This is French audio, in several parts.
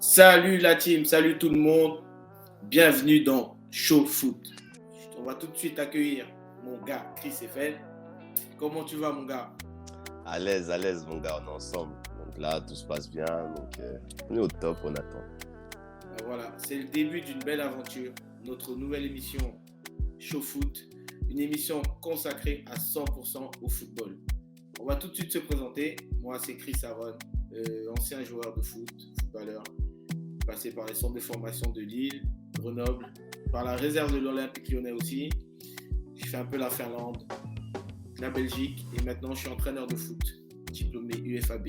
Salut la team, salut tout le monde, bienvenue dans Show Foot. On va tout de suite accueillir mon gars Chris Eiffel. Comment tu vas mon gars? À l'aise, mon gars, on est ensemble. Donc là, tout se passe bien. On est au top, on attend. Voilà, c'est le début d'une belle aventure, notre nouvelle émission Show Foot, une émission consacrée à 100% au football. On va tout de suite se présenter. Moi, c'est Chris Aaron, ancien joueur de foot, footballeur, passé par les centres de formation de Lille, Grenoble, par la réserve de l'Olympique Lyonnais aussi. J'ai fait un peu la Finlande, la Belgique et maintenant je suis entraîneur de foot, diplômé UFAB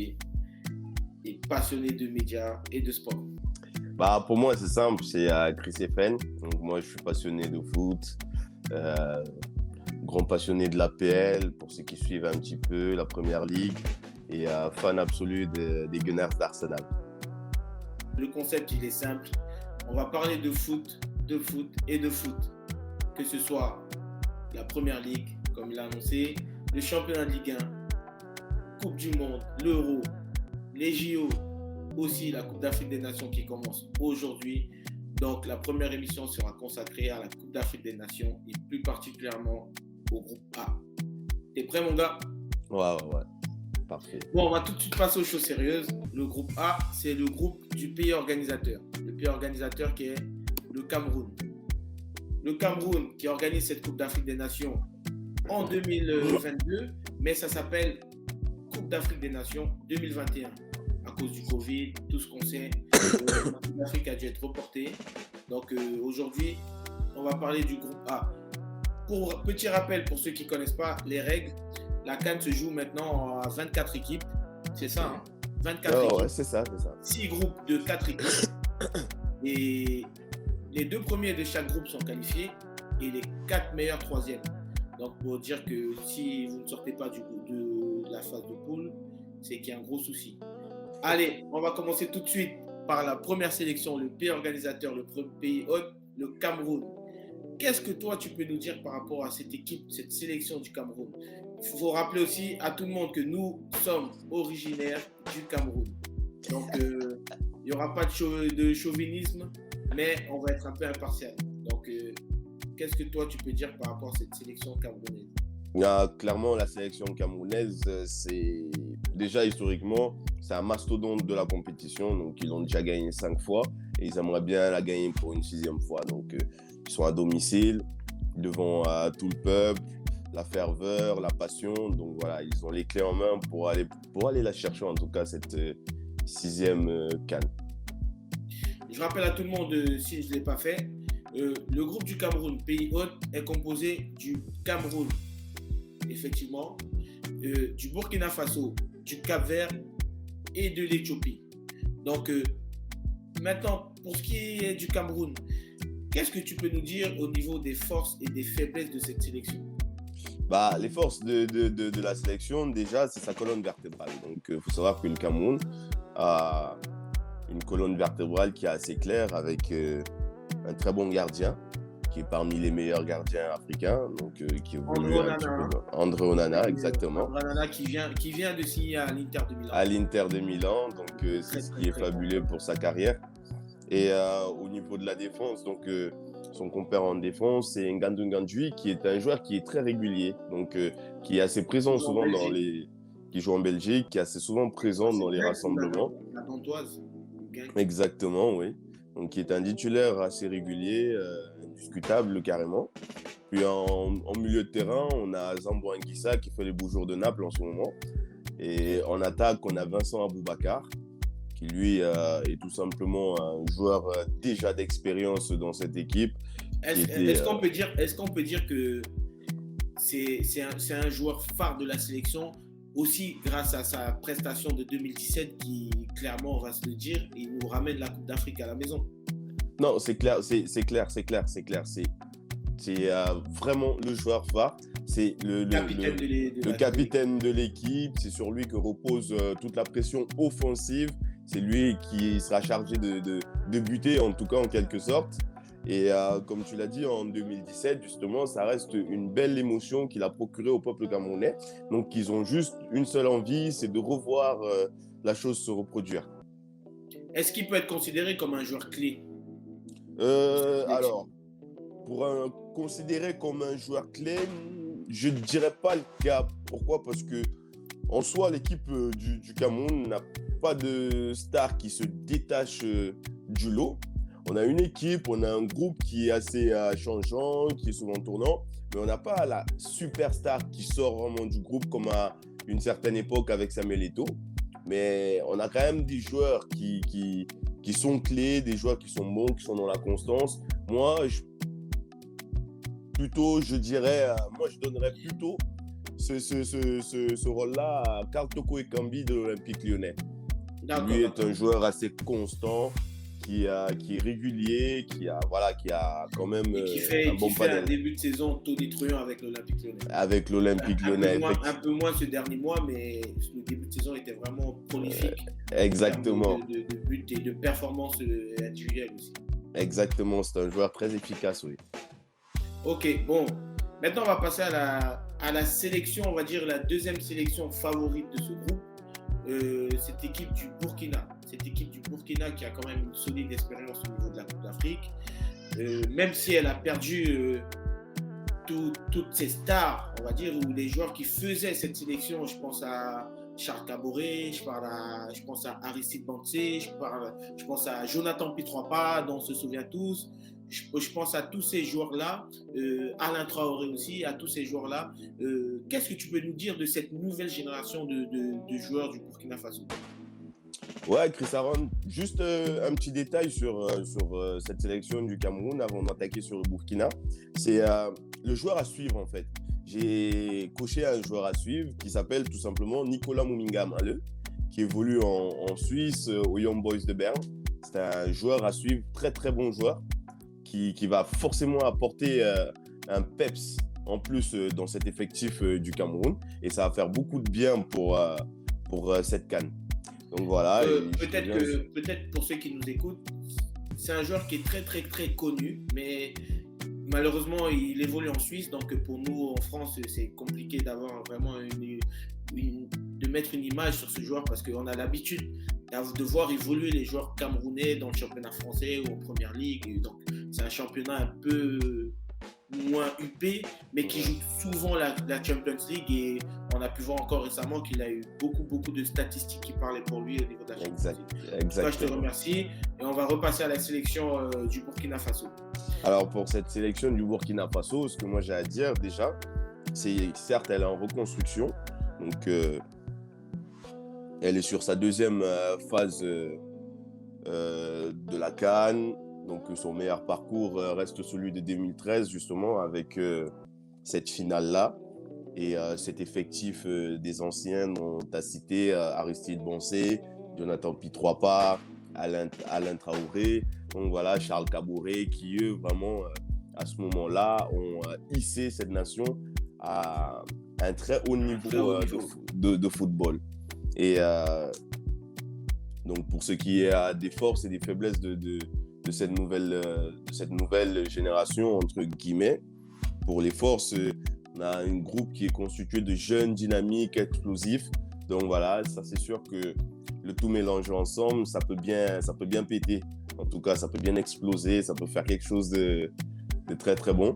et passionné de médias et de sport. Pour moi, c'est simple, c'est Chris Eiffel. Donc moi, je suis passionné de foot, grand passionné de l'APL, pour ceux qui suivent un petit peu la Première Ligue, et fan absolu des Gunners d'Arsenal. Le concept, il est simple. On va parler de foot et de foot. Que ce soit la Première Ligue, comme il a annoncé, le championnat de Ligue 1, Coupe du Monde, l'Euro, les JO, aussi la Coupe d'Afrique des Nations qui commence aujourd'hui. Donc la première émission sera consacrée à la Coupe d'Afrique des Nations et plus particulièrement au groupe A. T'es prêt mon gars? Ouais. Parfait. Bon, on va tout de suite passer aux choses sérieuses. Le groupe A, c'est le groupe du pays organisateur. Le pays organisateur qui est le Cameroun. Le Cameroun qui organise cette Coupe d'Afrique des Nations en 2022, mais ça s'appelle Coupe d'Afrique des Nations 2021. À cause du Covid, tout ce qu'on sait, la Coupe d'Afrique a dû être reportée. Donc aujourd'hui, on va parler du groupe A. Pour petit rappel, pour ceux qui ne connaissent pas les règles, la CAN se joue maintenant à 24 équipes. C'est ça, hein? 24 équipes. Ouais, c'est ça. 6 groupes de 4 équipes. Et les 2 premiers de chaque groupe sont qualifiés et les 4 meilleurs troisièmes. Donc pour dire que si vous ne sortez pas de la phase de poule, c'est qu'il y a un gros souci. Allez, on va commencer tout de suite par la première sélection, le pays organisateur, le pays hôte, le Cameroun. Qu'est-ce que toi tu peux nous dire par rapport à cette équipe, cette sélection du Cameroun? Il faut rappeler aussi à tout le monde que nous sommes originaires du Cameroun. Donc il n'y aura pas de chauvinisme, mais on va être un peu impartial. Donc qu'est-ce que toi tu peux dire par rapport à cette sélection camerounaise? Clairement, la sélection camerounaise, c'est déjà historiquement, c'est un mastodonte de la compétition. Donc, ils l'ont déjà gagné 5 fois et ils aimeraient bien la gagner pour une 6e fois. Donc, ils sont à domicile, devant tout le peuple, la ferveur, la passion. Donc, voilà, ils ont les clés en main pour aller la chercher, en tout cas, cette 6e CAN. Je rappelle à tout le monde, si je ne l'ai pas fait, le groupe du Cameroun, pays hôte, est composé du Cameroun, effectivement, du Burkina Faso, du Cap-Vert et de l'Éthiopie. Donc, maintenant, pour ce qui est du Cameroun, qu'est-ce que tu peux nous dire au niveau des forces et des faiblesses de cette sélection? Les forces de la sélection, déjà, c'est sa colonne vertébrale. Donc, il faut savoir que le Cameroun a une colonne vertébrale qui est assez claire avec un très bon gardien qui est parmi les meilleurs gardiens africains, donc qui évolue un petit peu. André Onana, exactement. André Onana qui vient de signer à l'Inter de Milan. À l'Inter de Milan, donc c'est ce qui est fabuleux pour sa carrière. Et au niveau de la défense, donc son compère en défense, c'est Ngandou Ngandjoui, qui est un joueur qui est très régulier, donc qui est assez présent souvent qui joue en Belgique, qui est assez souvent présent dans les rassemblements. La Gantoise. Exactement, oui. Donc, qui est un titulaire assez régulier, indiscutable carrément. Puis en milieu de terrain, on a Zambo Anguissa qui fait les beaux jours de Naples en ce moment. Et en attaque, on a Vincent Aboubakar, qui lui est tout simplement un joueur déjà d'expérience dans cette équipe. Est-ce qu'on peut dire que c'est un joueur phare de la sélection aussi grâce à sa prestation de 2017 qui, clairement, on va se le dire, il nous ramène la Coupe d'Afrique à la maison? Non, c'est clair. C'est vraiment le joueur phare. C'est le capitaine de l'équipe. C'est sur lui que repose toute la pression offensive. C'est lui qui sera chargé de buter, en tout cas en quelque sorte. Et comme tu l'as dit, en 2017, justement, ça reste une belle émotion qu'il a procurée au peuple camerounais. Donc, ils ont juste une seule envie, c'est de revoir la chose se reproduire. est-ce qu'il peut être considéré comme un joueur clé de cette sélection? Alors, pour considéré comme un joueur clé, je ne dirais pas le cas. Pourquoi? Parce que en soi, l'équipe du Cameroun n'a pas de star qui se détache du lot. On a une équipe, on a un groupe qui est assez changeant, qui est souvent tournant, mais on n'a pas la superstar qui sort vraiment du groupe comme à une certaine époque avec Samuel Eto'o. Mais on a quand même des joueurs qui sont clés, des joueurs qui sont bons, qui sont dans la constance. Moi, je dirais, moi, je donnerais plutôt ce rôle-là à Karl Toko Ekambi de l'Olympique Lyonnais. Qui lui est un joueur assez constant, qui est régulier, qui a quand même un bon panel. Un début de saison tonitruant avec l'Olympique Lyonnais. Avec l'Olympique Lyonnais. Un peu moins ce dernier mois, mais le début de saison était vraiment prolifique. Exactement. De buts et de performances individuelles aussi. Exactement, c'est un joueur très efficace, oui. Ok, bon. Maintenant, on va passer à la sélection, on va dire la deuxième sélection favorite de ce groupe. Cette équipe du Burkina. Cette équipe du Burkina qui a quand même une solide expérience au niveau de la Coupe d'Afrique. Même si elle a perdu toutes ses stars, on va dire, ou les joueurs qui faisaient cette sélection, je pense à Charles Caboret, je pense à Aristide Bansé, je pense à Jonathan Pitroipa, dont on se souvient tous. Je pense à tous ces joueurs-là, Alain Traoré aussi, à tous ces joueurs-là. Qu'est-ce que tu peux nous dire de cette nouvelle génération de joueurs du Burkina Faso? Ouais, Chris Aaron, juste un petit détail sur cette sélection du Cameroun avant d'attaquer sur le Burkina. C'est le joueur à suivre en fait. J'ai coché un joueur à suivre qui s'appelle tout simplement Nicolas Mouminga Maleu, qui évolue en Suisse aux Young Boys de Berne. C'est un joueur à suivre, très très bon joueur, qui va forcément apporter un peps en plus dans cet effectif du Cameroun. Et ça va faire beaucoup de bien pour cette CAN. Donc voilà. Peut-être pour ceux qui nous écoutent, c'est un joueur qui est très très très connu, mais malheureusement il évolue en Suisse, donc pour nous en France c'est compliqué d'avoir vraiment de mettre une image sur ce joueur parce qu'on a l'habitude de voir évoluer les joueurs camerounais dans le championnat français ou en première ligue. Donc c'est un championnat un peu moins huppé, mais qui joue souvent la Champions League, et on a pu voir encore récemment qu'il a eu beaucoup de statistiques qui parlaient pour lui au niveau de la Champions League. Exactement. Je te remercie et on va repasser à la sélection du Burkina Faso. Alors pour cette sélection du Burkina Faso, ce que moi j'ai à dire déjà, c'est certes elle est en reconstruction, donc elle est sur sa deuxième phase de la CAN. Donc son meilleur parcours reste celui de 2013 justement avec cette finale-là et cet effectif des anciens dont tu as cité Aristide Bansé, Jonathan Pitroipa, Alain Traoré, donc voilà, Charles Caboret qui eux vraiment à ce moment-là ont hissé cette nation à un très haut niveau de football. Et donc pour ce qui est des forces et des faiblesses de cette nouvelle génération, entre guillemets. Pour les forces, on a un groupe qui est constitué de jeunes, dynamiques, explosifs. Donc voilà, ça c'est sûr que le tout mélangé ensemble, ça peut bien péter. En tout cas, ça peut bien exploser, ça peut faire quelque chose de très très bon.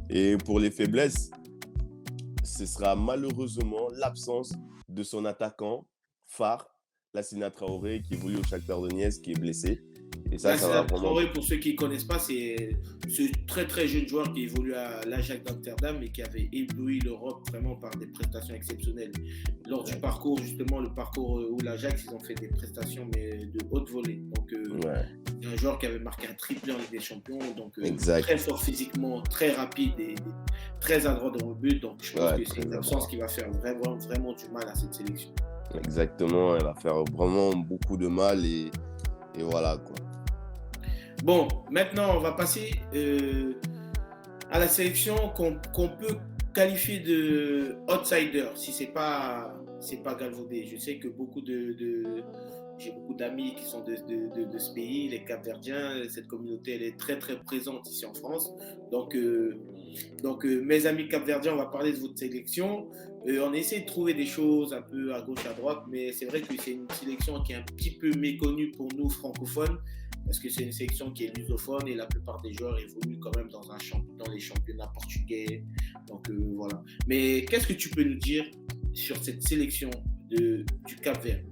Et pour les faiblesses, ce sera malheureusement l'absence de son attaquant phare, Lassina Traoré, qui évolue au Shakhtar Donetsk, qui est blessé. Et ça va vraiment... Traoré, pour ceux qui ne connaissent pas, c'est ce très très jeune joueur qui évolue à l'Ajax d'Amsterdam et qui avait ébloui l'Europe vraiment par des prestations exceptionnelles. Lors du parcours, justement, le parcours où l'Ajax, ils ont fait des prestations mais de haute volée. Donc, c'est un joueur qui avait marqué un triplé en Ligue des Champions, donc très fort physiquement, très rapide et très adroit dans le but. Donc, je pense que c'est une absence qui va faire vraiment du mal à cette sélection. Exactement, elle va faire vraiment beaucoup de mal et voilà quoi. Bon, maintenant on va passer à la sélection qu'on peut qualifier de outsider, si c'est pas galvaudé. Je sais que j'ai beaucoup d'amis qui sont de ce pays, les Cap-Verdiens. Cette communauté elle est très très présente ici en France. Donc Donc, mes amis capverdiens, on va parler de votre sélection. On essaie de trouver des choses un peu à gauche, à droite, mais c'est vrai que c'est une sélection qui est un petit peu méconnue pour nous francophones, parce que c'est une sélection qui est lusophone et la plupart des joueurs évoluent quand même dans les championnats portugais. Donc, voilà. Mais qu'est-ce que tu peux nous dire sur cette sélection du Cap-Vert?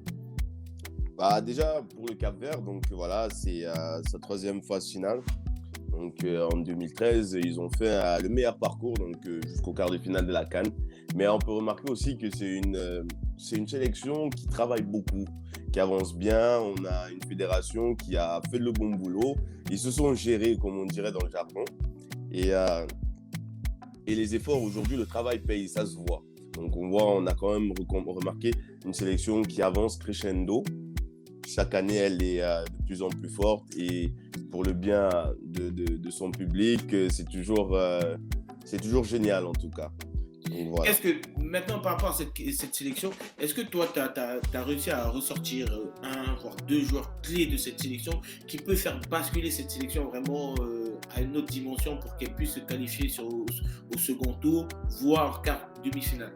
Bah, déjà, pour le Cap-Vert, donc voilà, c'est sa troisième phase finale. Donc, en 2013, ils ont fait le meilleur parcours donc, jusqu'au quart de finale de la CAN. Mais on peut remarquer aussi que c'est une sélection qui travaille beaucoup, qui avance bien. On a une fédération qui a fait le bon boulot. Ils se sont gérés, comme on dirait dans le jargon. Et, euh, et les efforts, aujourd'hui, le travail paye, ça se voit. Donc, on a quand même remarqué une sélection qui avance crescendo. Chaque année, elle est de plus en plus forte et pour le bien de son public, c'est toujours génial en tout cas. Donc, voilà. Est-ce que maintenant par rapport à cette sélection, est-ce que toi tu as réussi à ressortir un voire deux joueurs clés de cette sélection qui peut faire basculer cette sélection vraiment à une autre dimension pour qu'elle puisse se qualifier au second tour, voire quart demi-finale?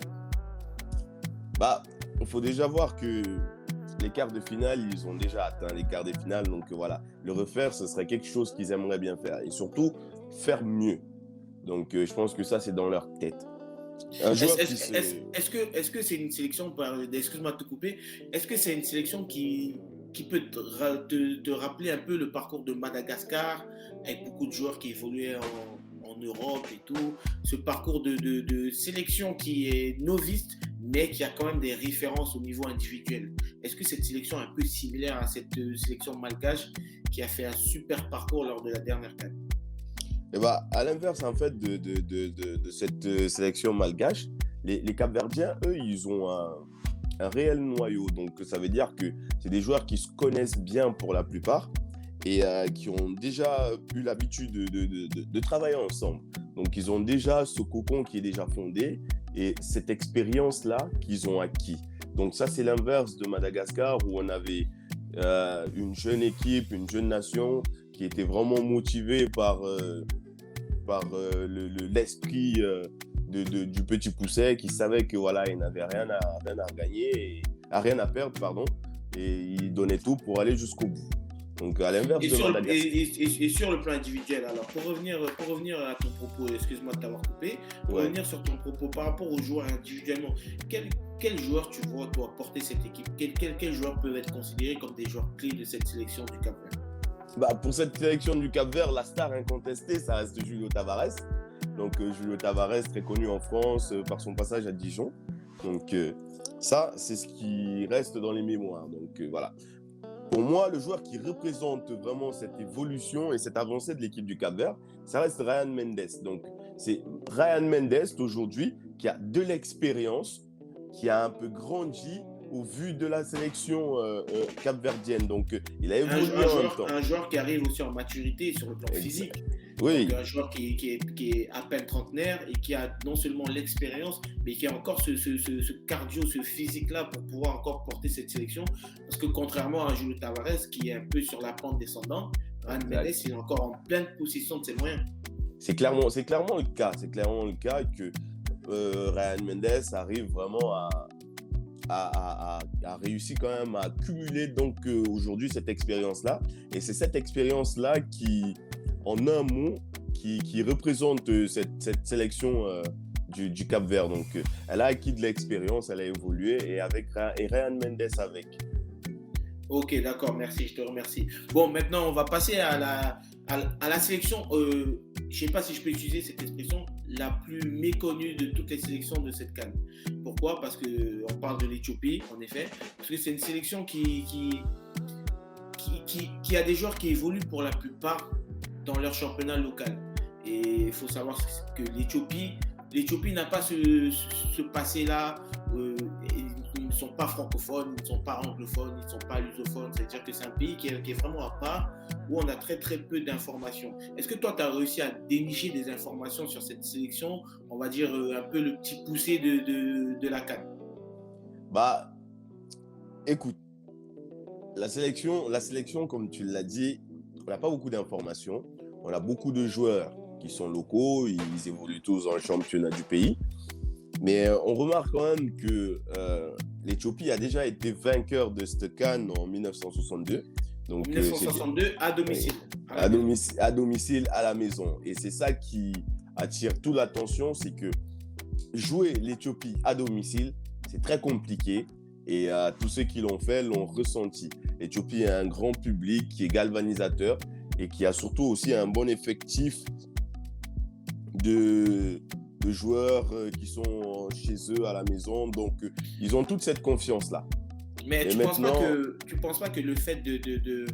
Bah, il faut déjà voir que les quarts de finale, ils ont déjà atteint les quarts de finale. Donc voilà, le refaire, ce serait quelque chose qu'ils aimeraient bien faire. Et surtout, faire mieux. Donc je pense que ça, c'est dans leur tête. Un joueur qui se... Est-ce que c'est une sélection, excuse-moi de te couper, est-ce que c'est une sélection qui peut te rappeler un peu le parcours de Madagascar, avec beaucoup de joueurs qui évoluaient en Europe et tout, ce parcours de sélection qui est novice, mais qui a quand même des références au niveau individuel? Est-ce que cette sélection est un peu similaire à cette sélection malgache qui a fait un super parcours lors de la dernière CAN? Et bah, à l'inverse, en fait, de cette sélection malgache, les Capverdiens, eux, ils ont un réel noyau. Donc, ça veut dire que c'est des joueurs qui se connaissent bien pour la plupart et qui ont déjà eu l'habitude de travailler ensemble. Donc, ils ont déjà ce cocon qui est déjà fondé et cette expérience-là qu'ils ont acquis. Donc, ça, c'est l'inverse de Madagascar où on avait une jeune équipe, une jeune nation qui était vraiment motivée par l'esprit du petit pousset qui savait que voilà, il n'avait rien à gagner, rien à perdre, pardon, et il donnait tout pour aller jusqu'au bout. Donc à l'inverse de Madagascar. Et sur le plan individuel, alors pour revenir à ton propos, excuse-moi de t'avoir coupé, pour revenir sur ton propos par rapport aux joueurs individuellement, quel joueur tu vois toi porter cette équipe? Quels joueurs peuvent être considérés comme des joueurs clés de cette sélection du Cap-Vert? Bah, pour cette sélection du Cap-Vert, la star incontestée, ça reste Julio Tavares. Donc Julio Tavares, très connu en France par son passage à Dijon. Donc ça, c'est ce qui reste dans les mémoires. Donc voilà. Pour moi, le joueur qui représente vraiment cette évolution et cette avancée de l'équipe du Cap-Vert, ça reste Ryan Mendes. Donc c'est Ryan Mendes aujourd'hui qui a de l'expérience, qui a un peu grandi au vu de la sélection capverdienne. Donc, il a évolué en même temps. Un joueur qui arrive aussi en maturité sur le plan physique. Oui. Donc, un joueur qui est à peine trentenaire et qui a non seulement l'expérience, mais qui a encore ce cardio, ce physique-là pour pouvoir encore porter cette sélection. Parce que contrairement à Julio Tavares, qui est un peu sur la pente descendante, Ryan Mendes, il est encore en pleine possession de ses moyens. C'est clairement le cas. C'est clairement le cas que Ryan Mendes arrive vraiment a réussi quand même à cumuler donc aujourd'hui cette expérience-là. Et c'est cette expérience-là qui, en un mot, qui représente cette sélection du Cap-Vert. Donc, elle a acquis de l'expérience, elle a évolué et Ryan Mendes avec. Ok, d'accord, merci, je te remercie. Bon, maintenant, on va passer à la sélection, je ne sais pas si je peux utiliser cette expression, la plus méconnue de toutes les sélections de cette CAN. Pourquoi? Parce qu'on parle de l'Éthiopie, en effet, parce que c'est une sélection qui a des joueurs qui évoluent pour la plupart dans leur championnat local. Et il faut savoir que l'Éthiopie n'a pas ce passé-là. Ils ne sont pas francophones, ils ne sont pas anglophones, ils ne sont pas lusophones. C'est-à-dire que c'est un pays qui est vraiment à part, où on a très très peu d'informations. Est-ce que toi, tu as réussi à dénicher des informations sur cette sélection, on va dire un peu le petit poussé de la CAN? Bah, écoute, la sélection, comme tu l'as dit, on n'a pas beaucoup d'informations. On a beaucoup de joueurs qui sont locaux, ils évoluent tous dans le championnat du pays. Mais on remarque quand même que l'Éthiopie a déjà été vainqueur de cette CAN en 1962. Donc, 1962 à domicile. À domicile, à la maison. Et c'est ça qui attire toute l'attention, c'est que jouer l'Éthiopie à domicile, c'est très compliqué. Et tous ceux qui l'ont fait l'ont ressenti. L'Éthiopie a un grand public qui est galvanisateur et qui a surtout aussi un bon effectif de joueurs qui sont chez eux à la maison. Donc, ils ont toute cette confiance-là. Mais tu ne penses pas que le fait de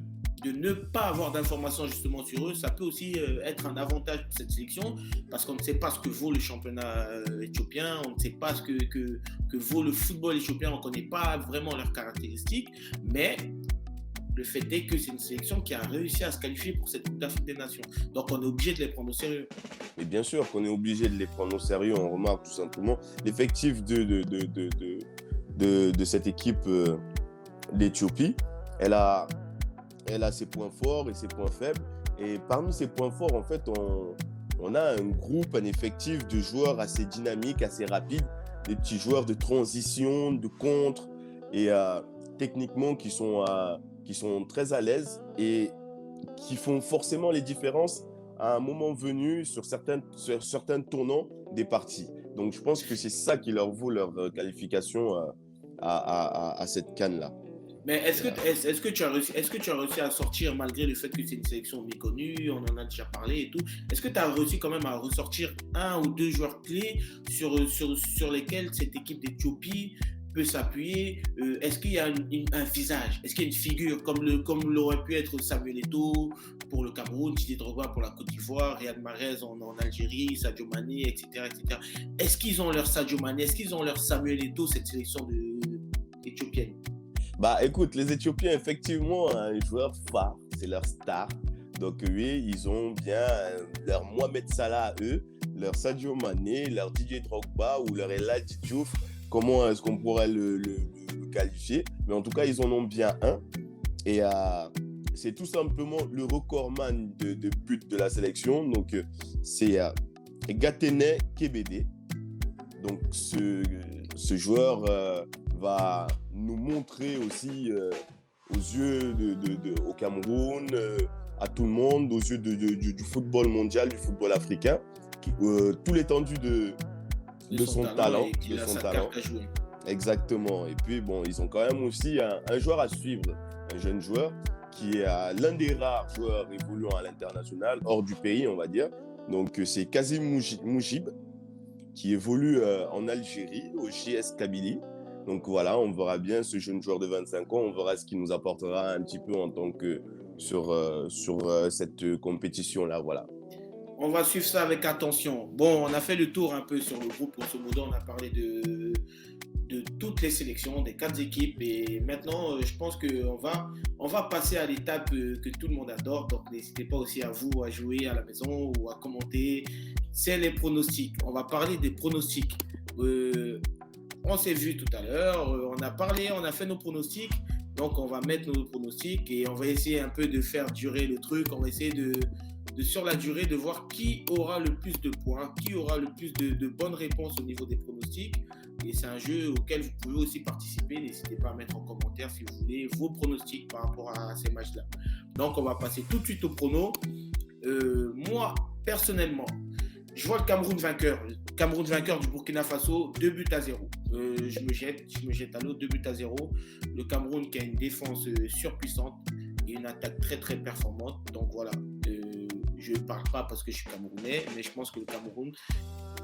ne pas avoir d'informations justement sur eux, ça peut aussi être un avantage pour cette sélection, parce qu'on ne sait pas ce que vaut le championnat éthiopien, on ne sait pas ce que vaut le football éthiopien, on ne connaît pas vraiment leurs caractéristiques, mais le fait est que c'est une sélection qui a réussi à se qualifier pour cette Coupe d'Afrique des Nations. Donc on est obligé de les prendre au sérieux. Mais bien sûr qu'on est obligé de les prendre au sérieux. On remarque tout simplement l'effectif de cette équipe d'Éthiopie. Elle a ses points forts et ses points faibles. Et parmi ses points forts, en fait, on a un groupe, un effectif de joueurs assez dynamiques, assez rapides, des petits joueurs de transition, de contre, et techniquement qui sont très à l'aise et qui font forcément les différences à un moment venu sur certains tournants des parties. Donc je pense que c'est ça qui leur vaut leur qualification à cette CAN-là. Mais est-ce que tu as réussi à sortir, malgré le fait que c'est une sélection méconnue, on en a déjà parlé et tout, est-ce que tu as réussi quand même à ressortir un ou deux joueurs clés sur lesquels cette équipe d'Éthiopie peut s'appuyer? Est-ce qu'il y a un visage? Est-ce qu'il y a une figure comme l'aurait pu être Samuel Eto'o pour le Cameroun, Didier Drogba pour la Côte d'Ivoire, Riyad Mahrez en Algérie, Sadio Mané, etc., etc. Est-ce qu'ils ont leur Sadio Mané? Est-ce qu'ils ont leur Samuel Eto'o, cette sélection éthiopienne? Bah écoute, les Éthiopiens, effectivement, ont un joueur phare, c'est leur star. Donc oui, ils ont bien leur Mohamed Salah à eux, leur Sadio Mané, leur Didier Drogba ou leur El Hadji Diouf. Comment est-ce qu'on pourrait le qualifier? Mais en tout cas, ils en ont bien un. Et c'est tout simplement le recordman de buts de la sélection. Donc c'est Gatene Kebede. Donc ce joueur va nous montrer aussi aux yeux au Cameroun, à tout le monde, aux yeux du football mondial, du football africain, tout l'étendue de son talent. De son talent. Exactement. Et puis bon, ils ont quand même aussi un joueur à suivre, un jeune joueur qui est l'un des rares joueurs évoluant à l'international, hors du pays, on va dire. Donc c'est Kazim Moujib, qui évolue en Algérie, au JS Kabylie. Donc voilà, on verra bien ce jeune joueur de 25 ans, on verra ce qu'il nous apportera un petit peu en tant que sur cette compétition-là, voilà. On va suivre ça avec attention. Bon, on a fait le tour un peu sur le groupe, grosso modo, on a parlé de toutes les sélections, des 4 équipes, et maintenant, je pense qu'on va passer à l'étape que tout le monde adore, donc n'hésitez pas aussi à vous à jouer à la maison ou à commenter, c'est les pronostics. On va parler des pronostics. On s'est vu tout à l'heure, on a fait nos pronostics, donc on va mettre nos pronostics et on va essayer un peu de faire durer le truc, on va essayer de sur la durée de voir qui aura le plus de points, qui aura le plus de bonnes réponses au niveau des pronostics. Et c'est un jeu auquel vous pouvez aussi participer, n'hésitez pas à mettre en commentaire si vous voulez vos pronostics par rapport à ces matchs-là. Donc on va passer tout de suite au prono. Moi, personnellement, je vois le Cameroun vainqueur du Burkina Faso, 2-0. Je me jette à l'eau, 2-0. Le Cameroun qui a une défense surpuissante et une attaque très très performante. Donc voilà, je ne parle pas parce que je suis camerounais, mais je pense que le Cameroun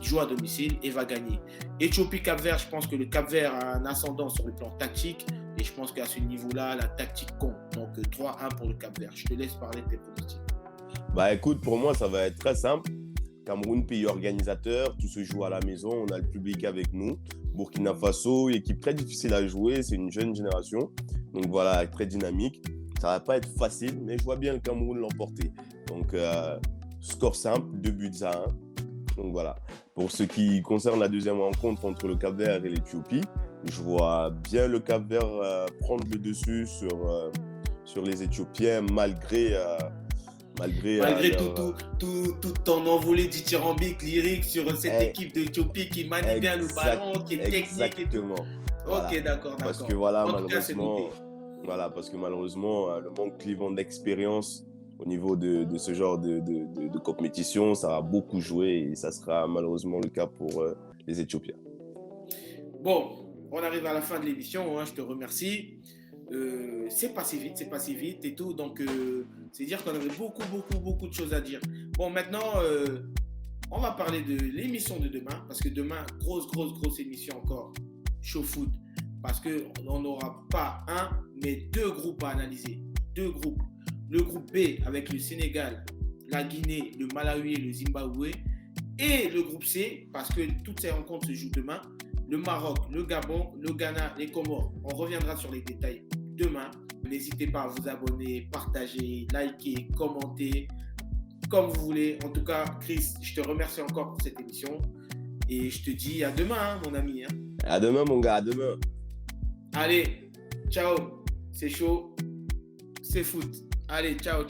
joue à domicile et va gagner. Éthiopie-Cap-Vert, je pense que le Cap-Vert a un ascendant sur le plan tactique et je pense qu'à ce niveau-là, la tactique compte. Donc 3-1 pour le Cap-Vert. Je te laisse parler de tes pronostics. Bah écoute, pour moi, ça va être très simple. Cameroun, pays organisateur, tout se joue à la maison, on a le public avec nous. Burkina Faso, équipe très difficile à jouer, c'est une jeune génération. Donc voilà, très dynamique. Ça va pas être facile, mais je vois bien le Cameroun l'emporter. Donc, score simple, 2-1. Donc voilà. Pour ce qui concerne la deuxième rencontre entre le Cap-Vert et l'Éthiopie, je vois bien le Cap-Vert prendre le dessus sur les Éthiopiens, malgré Malgré, Malgré leur, tout ton envolé dithyrambique lyrique sur cette eh, équipe d'Éthiopie qui manie bien le ballon, qui est technique et tout. exactement. Voilà. Ok, d'accord, Parce d'accord. que voilà, En tout cas, c'est malheureusement, noté. le manque clivant d'expérience au niveau de ce genre de compétition, ça va beaucoup jouer et ça sera malheureusement le cas pour les Éthiopiens. Bon, on arrive à la fin de l'émission, hein, je te remercie. C'est passé vite et tout. Donc, c'est dire qu'on avait beaucoup de choses à dire. Bon, maintenant, on va parler de l'émission de demain. Parce que demain, grosse émission encore. Show foot. Parce qu'on n'aura pas un, mais deux groupes à analyser. Deux groupes. Le groupe B avec le Sénégal, la Guinée, le Malawi et le Zimbabwe. Et le groupe C, parce que toutes ces rencontres se jouent demain. Le Maroc, le Gabon, le Ghana, les Comores. On reviendra sur les détails demain. N'hésitez pas à vous abonner, partager, liker, commenter, comme vous voulez. En tout cas, Chris, je te remercie encore pour cette émission. Et je te dis à demain, hein, mon ami. Hein. À demain, mon gars, à demain. Allez, ciao. C'est chaud. C'est foot. Allez, ciao.